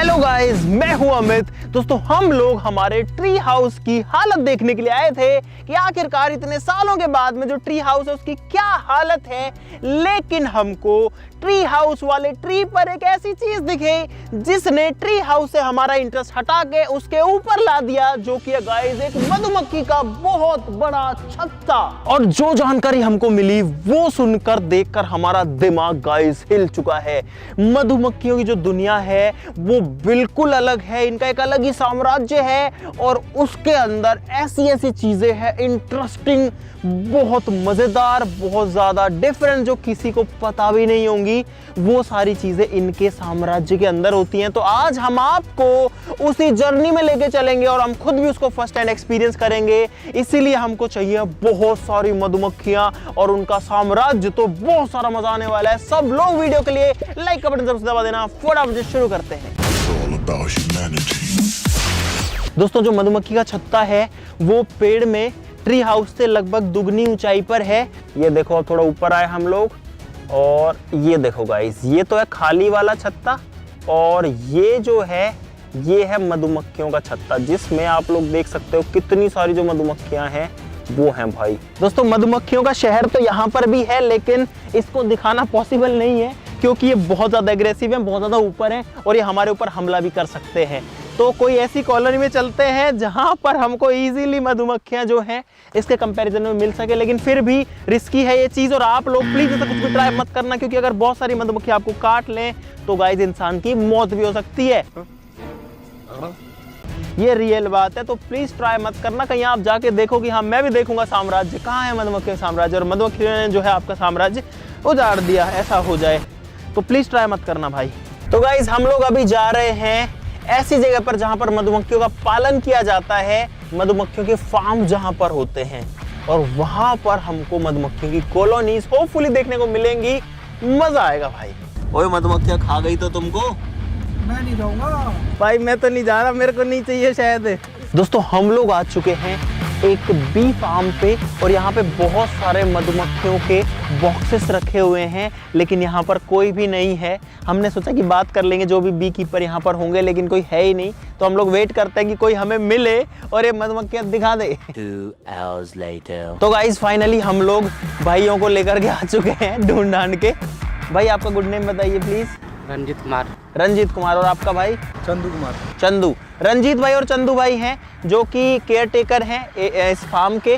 Hello guys, मैं हूं अमित। दोस्तों हम लोग हमारे ट्री हाउस की हालत देखने के लिए आए थे कि आखिरकार इतने सालों के बाद में जो ट्री हाउस है उसकी क्या हालत है। लेकिन हमको ट्री हाउस वाले ट्री पर एक ऐसी चीज दिखी जिसने ट्री हाउस से हमारा इंटरेस्ट हटा के उसके ऊपर ला दिया, जो कि गाइस एक मधुमक्खी का बहुत बड़ा छत्ता। और जो जानकारी हमको मिली वो सुनकर देखकर हमारा दिमाग गाइस हिल चुका है। मधुमक्खियों की जो दुनिया है वो बिल्कुल अलग है, इनका एक अलग ही साम्राज्य है और उसके अंदर ऐसी ऐसी चीजें हैं इंटरेस्टिंग, बहुत मजेदार, बहुत ज्यादा डिफरेंट, जो किसी को पता भी नहीं होंगी। वो सारी चीजें इनके साम्राज्य के अंदर होती हैं। तो आज हम आपको उसी जर्नी में लेके चलेंगे और हम खुद भी उसको फर्स्ट हैंड एक्सपीरियंस करेंगे। इसीलिए हमको चाहिए बहुत सारी मधुमक्खियां और उनका साम्राज्य, तो बहुत सारा मजा आने वाला है। सब लोग वीडियो के लिए लाइक का बटन जरूर दबा देना। फटाफट शुरू करते हैं। दोस्तों जो मधुमक्खी का छत्ता है वो पेड़ में ट्री हाउस से लगभग दुगनी ऊंचाई पर है। ये देखो, अब थोड़ा ऊपर आए हम लोग और ये देखो गाइस, ये तो है खाली वाला छत्ता और ये जो है ये है मधुमक्खियों का छत्ता, जिसमें आप लोग देख सकते हो कितनी सारी जो मधुमक्खियां हैं वो हैं भाई। दोस्तों मधुमक्खियों का शहर तो यहाँ पर भी है, लेकिन इसको दिखाना पॉसिबल नहीं है क्योंकि ये बहुत ज़्यादा एग्रेसिव है, बहुत ज़्यादा ऊपर है और ये हमारे ऊपर हमला भी कर सकते हैं। तो कोई ऐसी कॉलोनी में चलते हैं जहाँ पर हमको इजीली मधुमक्खियाँ जो हैं इसके कंपैरिजन में मिल सके, लेकिन फिर भी रिस्की है ये चीज़। और आप लोग प्लीज़ ऐसा कुछ भी ट्राई मत करना, क्योंकि अगर बहुत सारी मधुमक्खियाँ आपको काट लें तो गाइस इंसान की मौत भी हो सकती है। ये रियल बात है, तो प्लीज ट्राई मत करना। कहीं आप जाके देखो कि हाँ मैं भी देखूंगा साम्राज्य, कहाँ है मधुमक्खी साम्राज्य और मधुमक्खियों ने जो है आपका साम्राज्य उजाड़ दिया, ऐसा हो जाए तो प्लीज ट्राई मत करना भाई। तो गाइस हम लोग अभी जा रहे हैं ऐसी जगह पर जहां पर मधुमक्खियों का पालन किया जाता है, मधुमक्खियों के फार्म जहां पर होते हैं, और वहां पर हमको मधुमक्खियों की कॉलोनीज होपफुली देखने को मिलेंगी। मजा आएगा भाई। ओए मधुमक्खियां खा गई तो तुमको? मैं नहीं जाऊंगा भाई, मैं तो नहीं जा रहा, मेरे को नहीं चाहिए शायद। दोस्तों हम लोग आ चुके हैं एक बी फार्म पे और यहाँ पे बहुत सारे मधुमक्खियों के बॉक्सेस रखे हुए हैं, लेकिन यहाँ पर कोई भी नहीं है। हमने सोचा कि बात कर लेंगे जो भी बी कीपर यहाँ पर होंगे, लेकिन कोई है ही नहीं। तो हम लोग वेट करते हैं कि कोई हमें मिले और ये मधुमक्खियाँ दिखा दे। 2 hours later. तो गाइस फाइनली हम लोग भाइयों को लेकर के आ चुके हैं ढूंढ ढांड के। भाई आपका गुड नेम बताइए प्लीज। रंजीत कुमार। रंजीत कुमार। और आपका भाई? चंदू कुमार। चंदू। रंजीत भाई और चंदू भाई हैं जो कि केयर टेकर हैं इस फार्म के।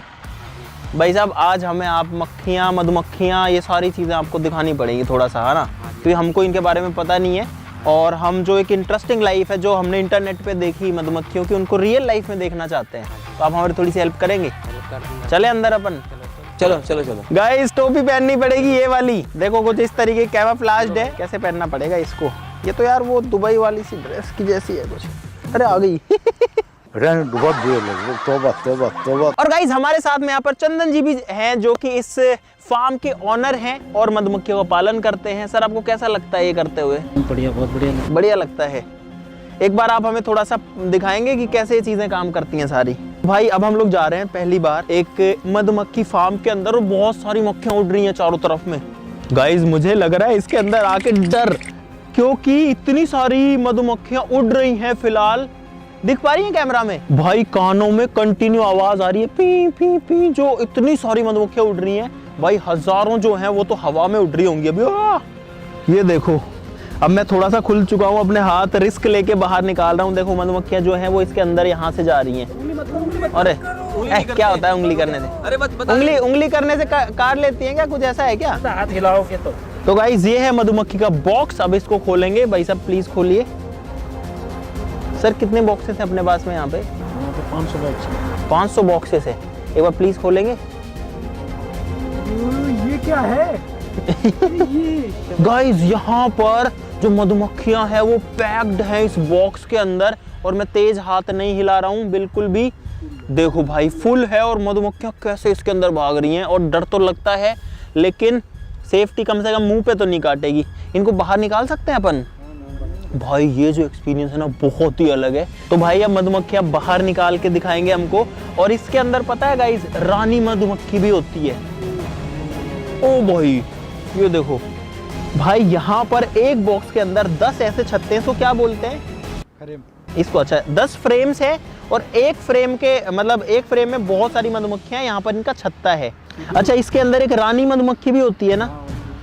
भाई साहब आज हमें आप मक्खियाँ, मधुमक्खियाँ, ये सारी चीज़ें आपको दिखानी पड़ेंगी थोड़ा सा, है ना, क्योंकि हमको इनके बारे में पता नहीं है। और हम जो एक इंटरेस्टिंग लाइफ है जो हमने इंटरनेट पे देखी मधुमक्खियों की, उनको रियल लाइफ में देखना चाहते हैं। तो आप हमारी थोड़ी सी हेल्प करेंगे? चले अंदर अपन। चलो चलो चलो। गाइस टोपी पहननी पड़ेगी ये वाली, देखो कुछ इस तरीके की कैमोफ्लेज्ड है। कैसे पहनना पड़ेगा इसको? ये तो यार वो दुबई वाली सी ड्रेस की जैसी है कुछ। अरे आ गई। और गाइस हमारे साथ में यहाँ पर चंदन जी भी हैं जो कि इस फार्म के ऑनर हैं और मधुमक्खियों का पालन करते हैं। सर आपको कैसा लगता है ये करते हुए? बढ़िया, बहुत बढ़िया। बढ़िया लगता है। एक बार आप हमें थोड़ा सा दिखाएंगे कि कैसे ये चीजें काम करती हैं सारी? भाई अब हम लोग जा रहे हैं पहली बार एक मधुमक्खी फार्म के अंदर और बहुत सारी मक्खियां उड़ रही हैं चारों तरफ में। गाइस मुझे लग रहा है इसके अंदर आके डर, क्योंकि इतनी सारी मधुमक्खियां उड़ रही हैं। फिलहाल दिख पा रही है कैमरा में? भाई कानों में कंटिन्यू आवाज आ रही है, पी पी पी, जो इतनी सारी मधुमक्खियां उड़ रही हैं। भाई हजारों जो हैं वो तो हवा में उड़ रही होंगी अभी। ये देखो अब मैं थोड़ा सा खुल चुका हूँ, अपने हाथ रिस्क लेके बाहर निकाल रहा हूँ। देखो मधुमक्खियां जो हैं वो इसके अंदर यहाँ से जा रही हैं। अरे क्या होता है उंगली करने से? अरे उंगली करने से काट लेती हैं क्या? कुछ ऐसा है क्या? हाथ हिलाओगे तो गाइस ये है मधुमक्खी का बॉक्स। अब इसको खोलेंगे। भाई साहब प्लीज खोलिए। सर कितने बॉक्सेस हैं अपने पास में यहाँ पे? 500 बॉक्स। 500 बॉक्सेस है। एक बार प्लीज खोलेंगे। ये क्या है? गाइस यहाँ पर जो मधुमक्खियां हैं वो पैक्ड हैं इस बॉक्स के अंदर, और मैं तेज हाथ नहीं हिला रहा हूँ बिल्कुल भी। देखो भाई फुल है और मधुमक्खियां कैसे इसके अंदर भाग रही हैं। और डर तो लगता है, लेकिन सेफ्टी कम से कम मुंह पे तो नहीं काटेगी। इनको बाहर निकाल सकते हैं अपन? भाई ये जो एक्सपीरियंस है ना बहुत ही अलग है। तो भाई अब मधुमक्खियां बाहर निकाल के दिखाएंगे हमको। और इसके अंदर पता है गाइस रानी मधुमक्खी भी होती है। ओ भाई ये देखो भाई, यहाँ पर एक बॉक्स के अंदर 10 ऐसे छत्ते हैं। सो क्या बोलते हैं? फ्रेम। इसको अच्छा 10 फ्रेम्स है और एक फ्रेम के मतलब एक फ्रेम में बहुत सारी मधुमक्खियां, यहाँ पर इनका छत्ता है। अच्छा इसके अंदर एक रानी मधुमक्खी भी होती है ना,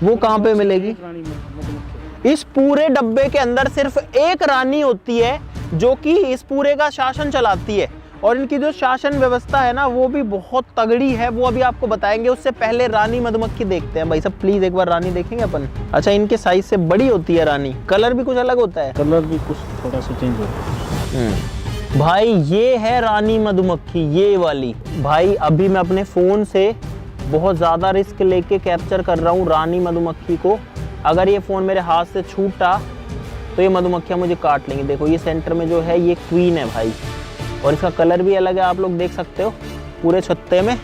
वो कहाँ पे मिलेगी? रानी मधुमक्खी। इस पूरे डब्बे के अंदर सिर्फ एक रानी होती है जो कि इस पूरे का शासन चलाती है, और इनकी जो शासन व्यवस्था है ना वो भी बहुत तगड़ी है, वो अभी आपको बताएंगे। उससे पहले रानी मधुमक्खी देखते हैं। भाई साहब प्लीज एक बार रानी देखेंगे अपन। अच्छा इनके साइज से बड़ी होती है रानी, कलर भी कुछ अलग होता है। कलर भी कुछ थोड़ा सा चेंज होता है। भाई ये है रानी मधुमक्खी, ये वाली। भाई अभी मैं अपने फोन से बहुत ज्यादा रिस्क लेके कैप्चर कर रहा हूँ रानी मधुमक्खी को। अगर ये फोन मेरे हाथ से छूटा तो ये मधुमक्खियां मुझे काट लेंगी। देखो ये सेंटर में जो है ये क्वीन है भाई, और इसका कलर भी अलग है, आप लोग देख सकते हो पूरे छत्ते में,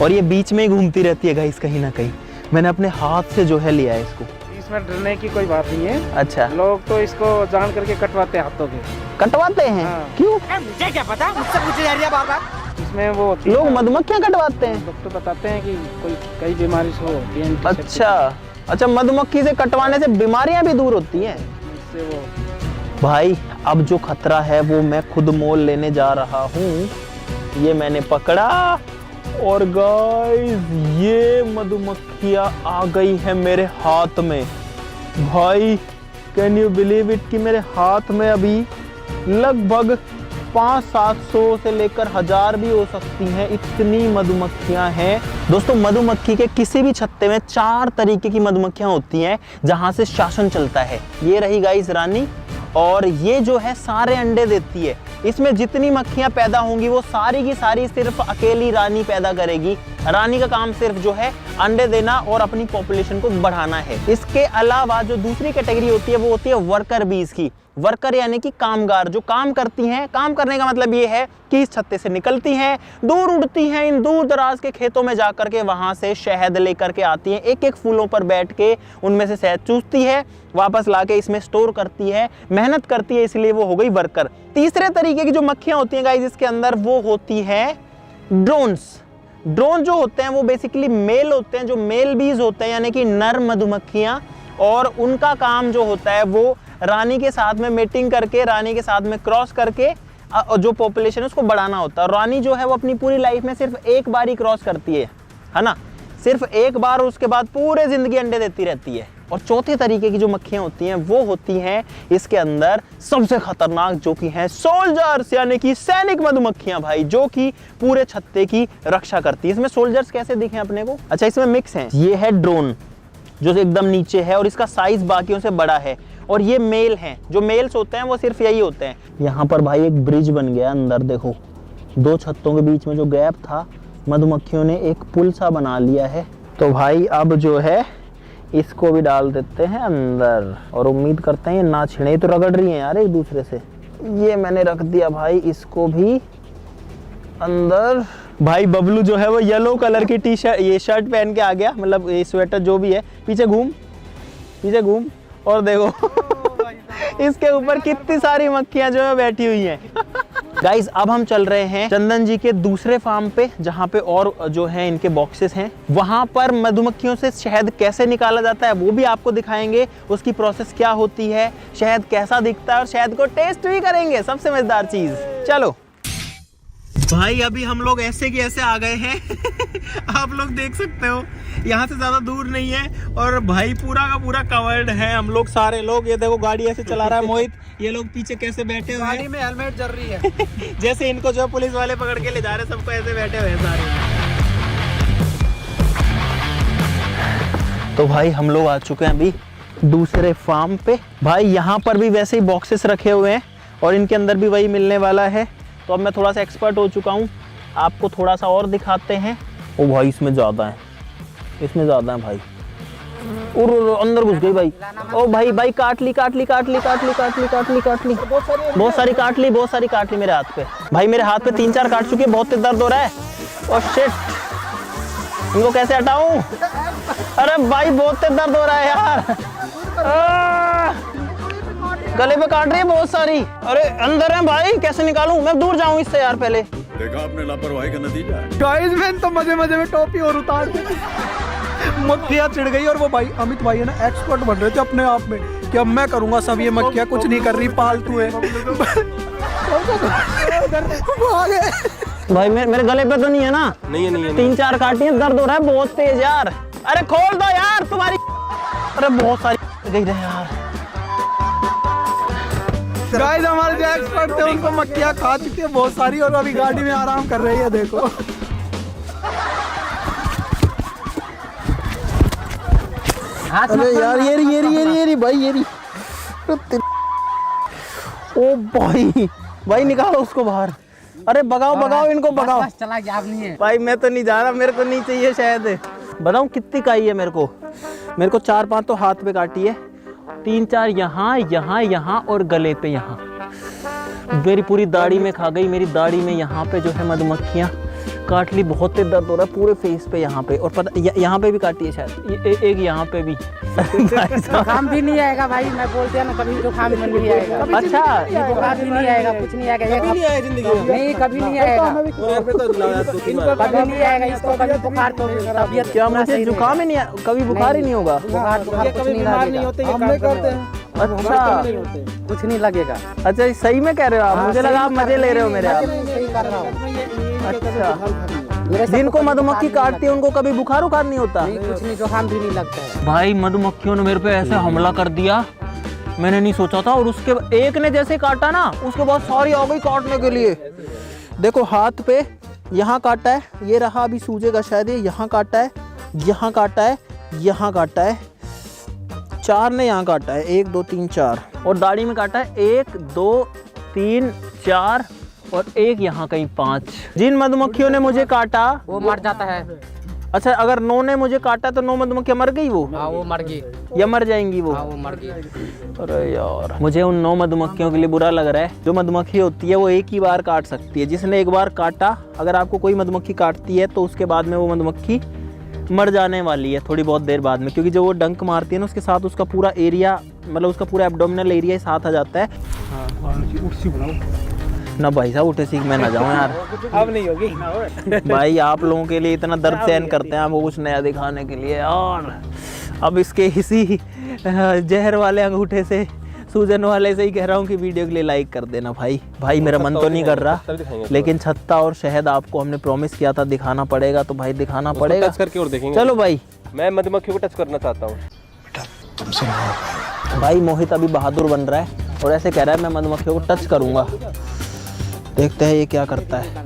और ये बीच में ही घूमती रहती है गाइस कहीं ना कहीं। मैंने अपने हाथ से जो है लिया है इसको। इसमें डरने की कोई बात नहीं है। अच्छा लोग तो इसको जान करके कटवाते हैं हाथों के। कटवाते हैं? हाँ। क्यों? मुझे क्या पता, मुझसे पूछे जा रही है बार-बार। इसमें वो होती है लोग ना, मधुमक्खियां कटवाते हैं? डॉक्टर बताते हैं कि कोई कई बीमारी से वो होती है। अच्छा अच्छा, मधुमक्खी से कटवाने से बीमारियां भी दूर होती हैं। इससे वो भाई अब जो खतरा है वो मैं खुद मोल लेने जा रहा हूँ। ये मैंने पकड़ा और गाइस ये मधुमक्खियां आ गई है मेरे हाथ में। भाई कैन यू बिलीव इट कि मेरे हाथ में अभी लगभग 500-700 से लेकर 1000 भी हो सकती हैं, इतनी मधुमक्खियां हैं। दोस्तों मधुमक्खी के किसी भी छत्ते में 4 तरीके की मधुमक्खियां होती हैं जहां से शासन चलता है। ये रही गाइस रानी, और ये जो है सारे अंडे देती है। इसमें जितनी मक्खियां पैदा होंगी वो सारी की सारी सिर्फ अकेली रानी पैदा करेगी। रानी का काम सिर्फ जो है अंडे देना और अपनी पॉपुलेशन को बढ़ाना है। इसके अलावा जो दूसरी कैटेगरी होती है वो होती है वर्कर बीज की। वर्कर यानी कि कामगार, जो काम करती हैं। काम करने का मतलब ये है कि इस छत्ते से निकलती हैं, दूर उड़ती हैं, इन दूर दराज के खेतों में जाकर के वहां से शहद लेकर के आती हैं। एक एक फूलों पर बैठ के उनमें से शहद चूसती है, वापस लाके इसमें स्टोर करती है, मेहनत करती है, इसलिए वो हो गई वर्कर। तीसरे तरीके की जो मक्खियां होती हैं गाइस इसके अंदर, वो होती है ड्रोन्स। ड्रोन जो होते हैं वो बेसिकली मेल होते हैं, जो मेल बीज होते हैं यानी कि नर मधुमक्खियां, और उनका काम जो होता है वो रानी के साथ में मीटिंग करके, रानी के साथ में क्रॉस करके जो पॉपुलेशन है उसको बढ़ाना होता है। रानी जो है वो अपनी पूरी लाइफ में सिर्फ एक बार ही क्रॉस करती है ना, सिर्फ एक बार, उसके बाद पूरे जिंदगी अंडे देती रहती है। और चौथे तरीके की जो मक्खियां होती हैं वो होती हैं इसके अंदर सबसे खतरनाक, जो कि हैं सोल्जर्स यानी कि सैनिक मधुमक्खियां भाई, जो कि पूरे छत्ते की रक्षा करती है। इसमें सोल्जर्स कैसे दिखे अपने को? अच्छा इसमें मिक्स है। ये है ड्रोन जो एकदम नीचे है और इसका साइज बाकियों से बड़ा है, और ये मेल हैं। जो मेल्स होते हैं वो सिर्फ यही होते हैं। यहाँ पर भाई एक ब्रिज बन गया अंदर, देखो 2 छत्तों के बीच में जो गैप था मधुमक्खियों ने एक पुल सा बना लिया है। तो भाई अब जो है इसको भी डाल देते हैं अंदर, और उम्मीद करते हैं ये ना छिड़े। तो रगड़ रही हैं यार एक दूसरे से। ये मैंने रख दिया भाई इसको भी अंदर। भाई बबलू जो है वो येलो कलर की टी शर्ट, ये शर्ट पहन के आ गया, मतलब ये स्वेटर जो भी है। पीछे घूम, पीछे घूम, और देखो इसके ऊपर कितनी सारी मक्खियां जो है बैठी हुई हैं। गाइस अब हम चल रहे हैं चंदन जी के दूसरे फार्म पे, जहाँ पे और जो है इनके बॉक्सेस हैं। वहां पर मधुमक्खियों से शहद कैसे निकाला जाता है वो भी आपको दिखाएंगे, उसकी प्रोसेस क्या होती है, शहद कैसा दिखता है, और शहद को टेस्ट भी करेंगे, सबसे मजेदार चीज। चलो भाई अभी हम लोग ऐसे की ऐसे आ गए हैं आप लोग देख सकते हो, यहाँ से ज्यादा दूर नहीं है, और भाई पूरा का पूरा कवर्ड है हम लोग सारे लोग। ये देखो गाड़ी ऐसे चला रहा है मोहित, ये लोग पीछे कैसे बैठे हुए हैं, गाड़ी में हेलमेट जल रही है जैसे इनको जो पुलिस वाले पकड़ के ले जा रहे हैं, सबको ऐसे बैठे हुए हैं सारे। तो भाई हम लोग आ चुके हैं अभी दूसरे फार्म पे। भाई यहाँ पर भी वैसे ही बॉक्सेस रखे हुए हैं, और इनके अंदर भी वही मिलने वाला है। तो अब मैं थोड़ा सा एक्सपर्ट हो चुका हूँ, आपको थोड़ा सा और दिखाते हैं। ओ भाई इसमें ज़्यादा है, इसमें ज़्यादा है भाई। और अंदर घुस गई भाई। ओ भाई भाई काट ली काट ली काट ली काट ली काट ली काट ली काट ली, बहुत सारी काट ली, बहुत सारी काट ली मेरे हाथ पे। भाई मेरे हाथ पे 3-4 काट चुकी है, बहुत दर्द हो रहा है। ओ शिट, इनको कैसे हटाऊं? अरे भाई बहुत दर्द हो रहा है यार, गले पे काट रही है बहुत सारी। अरे अंदर है भाई, कैसे निकालूं? मैं दूर जाऊं इससे यार। पहले देखा आपने लापरवाही का नतीजा है। गाइस मैंने तो मजे मजे में टोपी और उतार दी। मक्खियाँ चिढ़ गई। और वो भाई अमित भाई है ना एक्सपर्ट बन रहे थे अपने आप में कि अब मैं करूंगा सब, ये मक्खियाँ कुछ नहीं कर रही, पालतू है। भाई मेरे गले पे तो नहीं है ना? नहीं है 3-4 काटी हैं, दर्द हो रहा है बहुत तेज यार। अरे खोल दो यार तुम्हारी। अरे बहुत सारी गई रहे यार। गाइस हमारे जो एक्सपर्ट थे उनको मक्खियाँ खा चुकी है बहुत सारी, और अभी गाड़ी में आराम कर रही है, देखो। अरे यार ये भाई ओ भाई निकालो उसको बाहर। अरे भगाओ इनको भगाओ। चला गया, अब नहीं है भाई मैं तो नहीं जा रहा, मेरे को नहीं चाहिए शायद। बताऊं कितनी काई है मेरे को 4-5 तो हाथ पे काटी है, 3-4 यहाँ और गले पे यहाँ। मेरी पूरी दाढ़ी में खा गई, मेरी दाढ़ी में यहाँ पे जो है मधुमक्खियाँ काट ली, बहुत तेज दर्द हो रहा है पूरे फेस पे यहाँ पे, और पता यहाँ पे भी काटी है शायद, एक यहाँ पे भी। जुकाम भी नहीं आएगा भाई, मैं बोलते हैं ना कभी जुकाम भी नहीं आएगा। अच्छा बुखार भी नहीं आएगा, कुछ नहीं आएगा, नहीं कभी नहीं आएगा, कभी नहीं आएगा इसको, कभी बुखार तो तबीयत क्या मुझे जुकाम ही नहीं, कभी बुखार ही नहीं होगा? बुखार कुछ नहीं लगेगा। अच्छा कुछ नहीं लगेगा। अच्छा सही में कह रहे हो आप? मुझे लगा आप मजे ले रहे हो मेरे। आप सही कर रहा हूँ। अच्छा जिनको मधुमक्खी काटती है उनको कभी बुखार नहीं होता? नहीं, कुछ नहीं, जुकाम भी नहीं लगता है। भाई मधुमक्खियों ने मेरे पे ऐसे हमला कर दिया, मैंने नहीं सोचा था। और उसके एक ने जैसे काटा ना, उसके बाद सारी आ गई काटने के लिए। देखो हाथ पे यहाँ काटा है, ये रहा, अभी सूजेगा शायद। ये यहाँ काटा है, यहाँ काटा है, यहाँ काटा है, 4 ने यहाँ काटा है, 1 2 3 4, और दाढ़ी में काटा है 1 2 3 4 और एक यहाँ कहीं 5। जिन मधुमक्खियों ने मुझे काटा वो मर जाता है। अच्छा अगर 9 ने मुझे काटा तो 9 मधुमक्खियाँ मर गई? वो हाँ वो मर गई, या मर जाएंगी वो? हाँ वो मर गई। अरे यार मुझे उन 9 मधुमक्खियों के लिए बुरा लग रहा है। जो मधुमक्खी होती है वो एक ही बार काट सकती है। जिसने एक बार काटा, अगर आपको कोई मधुमक्खी काटती है तो उसके बाद में वो मधुमक्खी मर जाने वाली है थोड़ी बहुत देर बाद में, क्योंकि जो वो डंक मारती है ना उसके साथ उसका पूरा एरिया, मतलब उसका पूरा एब्डोमिनल एरिया साथ आ जाता है। ना भाई साहब उठे सीख मैं ना जाऊँ यार, अब नहीं होगी। भाई आप लोगों के लिए इतना दर्द सहन करते हैं आपको कुछ नया दिखाने के लिए। और अब इसके इसी जहर वाले अंगूठे से, सूजन वाले से ही कह रहा हूँ कि वीडियो के लिए लाइक कर देना भाई मेरा मन तो नहीं कर रहा, लेकिन छत्ता और शहद आपको हमने प्रॉमिस किया था दिखाना पड़ेगा, तो भाई दिखाना पड़ेगा। टच करके और देखेंगे। चलो भाई, मैं मधुमक्खियों को टच करना चाहता हूँ। भाई मोहित अभी बहादुर बन रहा है और ऐसे कह रहा है मैं मधुमक्खियों को टच करूंगा। देखते हैं ये क्या करता है।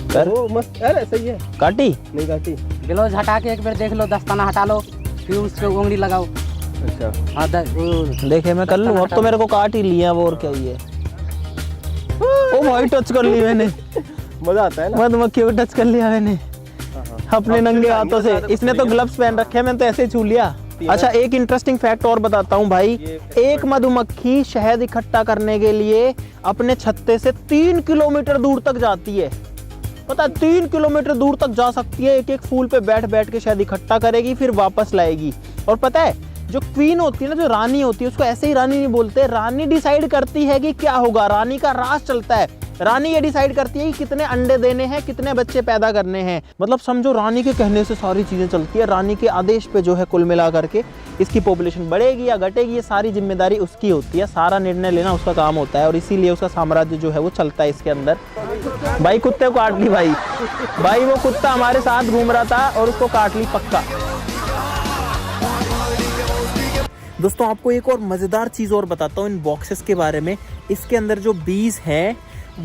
कर वो मस्त, अरे सही है। काटी नहीं काटी। ग्लोव्स हटा के एक बार देख लो, दस्ताना हटा लो, फिर उस पे उंगली लगाओ। अच्छा हाँ देखे मैं कर लूँ, अब तो मेरे को काट ही लिया वो, और क्या ही है। ओ भाई टच कर ली मैंने, मजा आता है ना। मधुमक्खियों को टच कर लिया मैंने अपने नंगे हाथों से। इसने तो ग्लव्स पहन रखे हैं, मैंने तो ऐसे ही छू लिया। अच्छा एक इंटरेस्टिंग फैक्ट और बताता हूँ भाई, एक मधुमक्खी शहद इकट्ठा करने के लिए अपने छत्ते से 3 किलोमीटर दूर तक जाती है। पता है 3 किलोमीटर दूर तक जा सकती है, एक एक फूल पे बैठ के शहद इकट्ठा करेगी, फिर वापस लाएगी। और पता है जो क्वीन होती है ना, जो रानी होती है, उसको ऐसे ही रानी नहीं बोलते, रानी डिसाइड करती है कि क्या होगा। रानी का राज चलता है, रानी ये डिसाइड करती है कि कितने अंडे देने हैं, कितने बच्चे पैदा करने हैं। मतलब समझो रानी के कहने से सारी चीजें चलती है, रानी के आदेश पे जो है कुल मिला करके इसकी पॉपुलेशन बढ़ेगी या घटेगी, ये सारी जिम्मेदारी उसकी होती है, सारा निर्णय लेना उसका काम होता है, और इसीलिए उसका साम्राज्य जो है वो चलता है इसके अंदर। भाई कुत्ते को काट ली भाई वो कुत्ता हमारे साथ घूम रहा था और उसको काट ली पक्का। दोस्तों आपको एक और मज़ेदार चीज़ और बताता हूँ इन बॉक्सेस के बारे में। इसके अंदर जो बीज हैं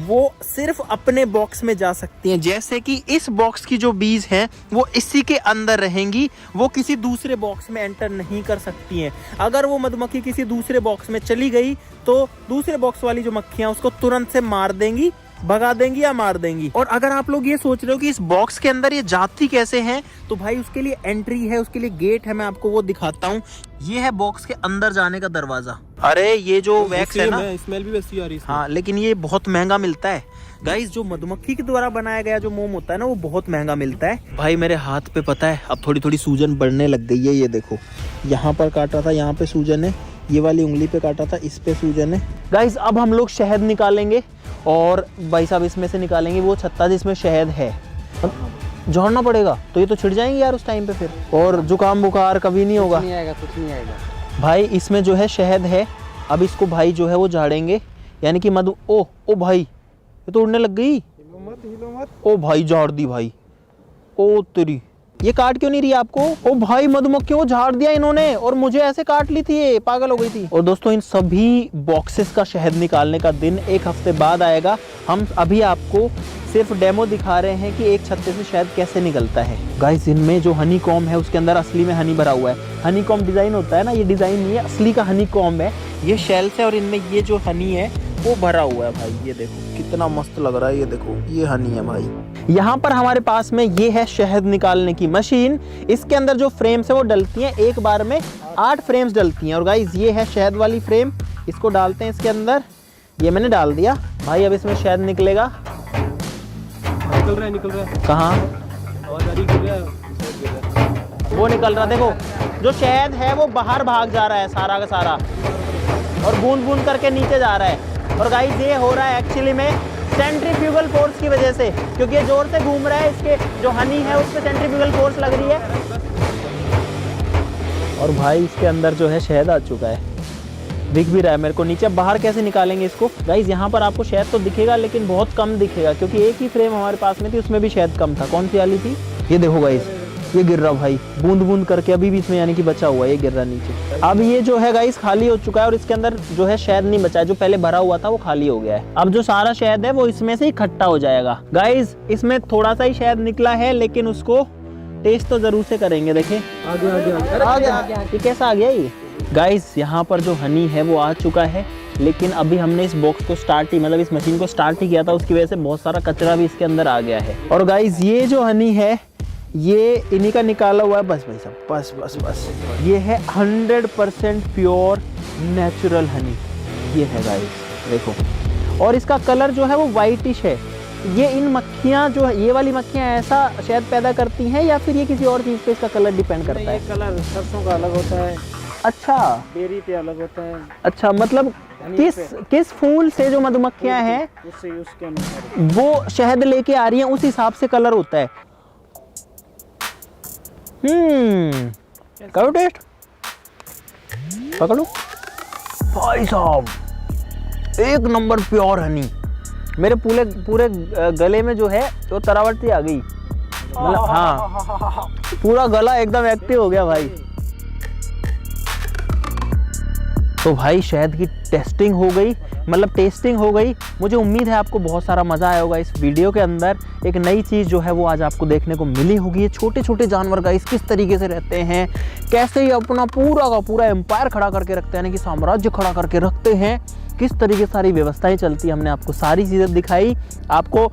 वो सिर्फ अपने बॉक्स में जा सकती हैं। जैसे कि इस बॉक्स की जो बीज हैं वो इसी के अंदर रहेंगी, वो किसी दूसरे बॉक्स में एंटर नहीं कर सकती हैं। अगर वो मधुमक्खी किसी दूसरे बॉक्स में चली गई तो दूसरे बॉक्स वाली जो मक्खियाँ उसको तुरंत से मार देंगी, भगा देंगी या मार देंगी। और अगर आप लोग ये सोच रहे हो कि इस बॉक्स के अंदर ये जाती कैसे हैं, तो भाई उसके लिए एंट्री है, उसके लिए गेट है, मैं आपको वो दिखाता हूँ। ये है बॉक्स के अंदर जाने का दरवाजा। अरे ये जो वैक्स है ना, स्मेल भी वैसी आ रही है। हाँ लेकिन ये बहुत महंगा मिलता है गाइस। जो मधुमक्खी के द्वारा बनाया गया जो मोम होता है ना, वो बहुत महंगा मिलता है। भाई मेरे हाथ पे पता है अब थोड़ी थोड़ी सूजन बढ़ने लग गई है। ये देखो यहाँ पर काटा था, यहाँ पे सूजन है, ये वाली उंगली पे काटा था, इस पे सूजन है। गाइस अब हम लोग शहद निकालेंगे और भाई साहब इसमें से निकालेंगे वो छत्ता जिसमें शहद है। झोड़ना पड़ेगा तो ये तो छिड़ जाएंगे यार उस टाइम पे फिर, और जुकाम बुखार कभी नहीं होगा। नहीं आएगा, कुछ नहीं आएगा भाई इसमें जो है शहद है, अब इसको भाई जो है वो झाड़ेंगे, यानी कि मधु। ओ भाई ये तो उड़ने लग गई। ओ भाई झाड़ दी भाई, ओ तेरी, ये काट क्यों नहीं रही आपको? ओ भाई मधुमक्खियों को झाड़ दिया इन्होंने, और मुझे ऐसे काट ली थी, ये पागल हो गई थी। और दोस्तों इन सभी बॉक्सेस का शहद निकालने का दिन 1 हफ्ते बाद आएगा। हम अभी आपको सिर्फ डेमो दिखा रहे हैं कि एक छत्ते से शहद कैसे निकलता है। गाइस इनमें जो हनी कॉम्ब है उसके अंदर असली में हनी भरा हुआ है। हनी कॉम्ब डिजाइन होता है ना, ये डिजाइन नहीं है, असली का हनी कॉम्ब है। ये शेल्स है और इनमें ये जो हनी है वो भरा हुआ है भाई। ये देखो कितना मस्त लग रहा है, ये देखो ये हनी है भाई। यहाँ पर हमारे पास में ये है शहद निकालने की मशीन। इसके अंदर जो फ्रेम्स है वो डलती हैं, एक बार में 8 फ्रेम्स डलती हैं। और गाइस ये है शहद वाली फ्रेम, इसको डालते हैं इसके अंदर। ये मैंने डाल दिया भाई, अब इसमें शहद निकलेगा। निकल रहा है कहाँ? आवाज आ रही है, वो निकल रहा, देखो जो शहद है वो बाहर भाग जा रहा है सारा का सारा, और बूंद बूंद करके नीचे जा रहा है। और गाइस ये हो रहा है एक्चुअली में सेंट्रीफ्यूगल फोर्स की वजह से, क्योंकि ये जोर से घूम रहा है, इसके जो हनी है उस पर सेंट्रीफ्यूगल फोर्स लग रही है। और भाई इसके अंदर जो है शहद आ चुका है, दिख भी रहा है मेरे को नीचे। बाहर कैसे निकालेंगे इसको? गाइस यहाँ पर आपको शहद तो दिखेगा लेकिन बहुत कम दिखेगा, क्योंकि एक ही फ्रेम हमारे पास में थी, उसमें भी शहद कम था। कौन सी वाली थी? ये देखो गाइस ये गिर रहा भाई, बूंद बूंद करके अभी भी इसमें यानी कि बचा हुआ है, ये गिर रहा नीचे। अब ये जो है गाइस खाली हो चुका है और इसके अंदर जो है शहद नहीं बचा है, जो पहले भरा हुआ था वो खाली हो गया है। अब जो सारा शहद है वो इसमें से इकट्ठा हो जाएगा। गाइस इसमें थोड़ा सा ही शहद निकला है, लेकिन उसको टेस्ट तो जरूर से करेंगे। देखें आ गया, ये कैसा आ गया ये? गाइस यहाँ पर जो हनी है वो आ चुका है, लेकिन अभी हमने इस बॉक्स को स्टार्ट ही, मतलब इस मशीन को स्टार्ट ही किया था, उसकी वजह से बहुत सारा कचरा भी इसके अंदर आ गया है। और गाइस ये जो हनी है ये इन्हीं का निकाला हुआ है। बस भाई साहब बस बस बस, ये है 100% प्योर नेचुरल हनी, ये है गाइस देखो। और इसका कलर जो है वो वाइटिश है। ये इन मक्खियाँ जो है, ये वाली मक्खियाँ ऐसा शहद पैदा करती हैं या फिर ये किसी और चीज़ पे इसका कलर डिपेंड करता है? कलर सरसों का अलग होता है, अच्छा बेरी पे अलग होता है। अच्छा, मतलब किस फूल से जो मधुमक्खियाँ हैं उसके अनुसार वो शहद लेके आ रही हैं, उस हिसाब से कलर होता है। करो टेस्ट, पकड़ो भाई साहब, एक नंबर प्योर हनी। मेरे पूरे गले में जो है वो तरावटी आ गई, मतलब हाँ पूरा गला एकदम एक्टिव हो गया भाई। तो भाई शहद की टेस्टिंग हो गई, मतलब टेस्टिंग हो गई। मुझे उम्मीद है आपको बहुत सारा मज़ा आया होगा इस वीडियो के अंदर। एक नई चीज़ जो है वो आज आपको देखने को मिली होगी। ये छोटे छोटे जानवर गाइस किस तरीके से रहते हैं, कैसे ये अपना पूरा का पूरा एम्पायर खड़ा करके रखते हैं, यानी कि साम्राज्य खड़ा करके रखते हैं, किस तरीके सारी व्यवस्थाएं चलती है। हमने आपको सारी चीज़ें दिखाई, आपको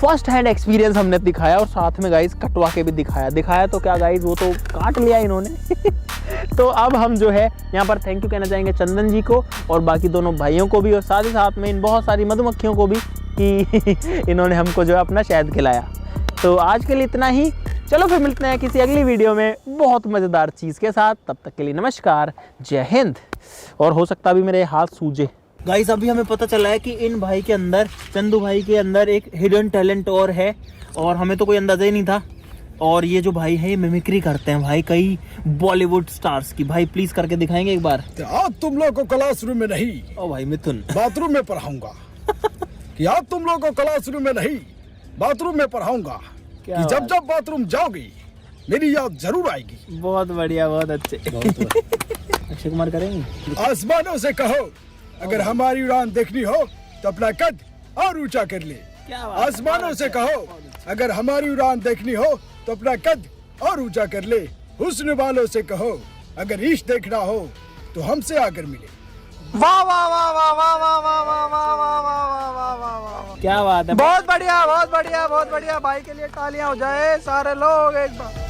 फर्स्ट हैंड एक्सपीरियंस हमने दिखाया, और साथ में गाइस कटवा के भी दिखाया तो क्या गाइस, वो तो काट लिया इन्होंने। तो अब हम जो है यहाँ पर थैंक यू कहना चाहेंगे चंदन जी को और बाकी दोनों भाइयों को भी, और साथ ही साथ में इन बहुत सारी मधुमक्खियों को भी कि इन्होंने हमको जो है अपना शहद खिलाया। तो आज के लिए इतना ही, चलो फिर मिलते हैं किसी अगली वीडियो में बहुत मज़ेदार चीज़ के साथ। तब तक के लिए नमस्कार, जय हिंद। और हो सकता भी मेरे हाथ सूजे। गाइस अभी हमें पता चला है कि इन भाई के अंदर, चंदू भाई के अंदर एक हिडन टैलेंट और है, और हमें तो कोई अंदाजा ही नहीं था। और ये जो भाई है ये मिमिक्री करते हैं भाई कई बॉलीवुड स्टार्स की। भाई प्लीज करके दिखाएंगे एक बार। आज तुम लोग को क्लासरूम में नहीं, ओ भाई मिथुन, बाथरूम में पढ़ाऊंगा। कि आज तुम लोग को क्लासरूम में नहीं, बाथरूम में पढ़ाऊंगा। कि जब जब बाथरूम जाओगी मेरी याद जरूर आएगी। बहुत बढ़िया, बहुत अच्छे। अक्षय कुमार करेंगे। आसमानों से कहो अगर हमारी उड़ान देखनी हो तो अपना कद और ऊंचा कर ले। आसमानों से कहो अगर हमारी उड़ान देखनी हो तो अपना कद और ऊंचा कर ले। हुस्न वालों से कहो अगर इश्क देखना हो तो हमसे आकर मिले। वाह वाह वाह वाह वाह वाह वाह वाह वाह वाह वाह वाह वाह वाह, क्या बात है, बहुत बढ़िया बहुत बढ़िया बहुत बढ़िया। भाई के लिए तालियां हो जाए सारे लोग एक बार।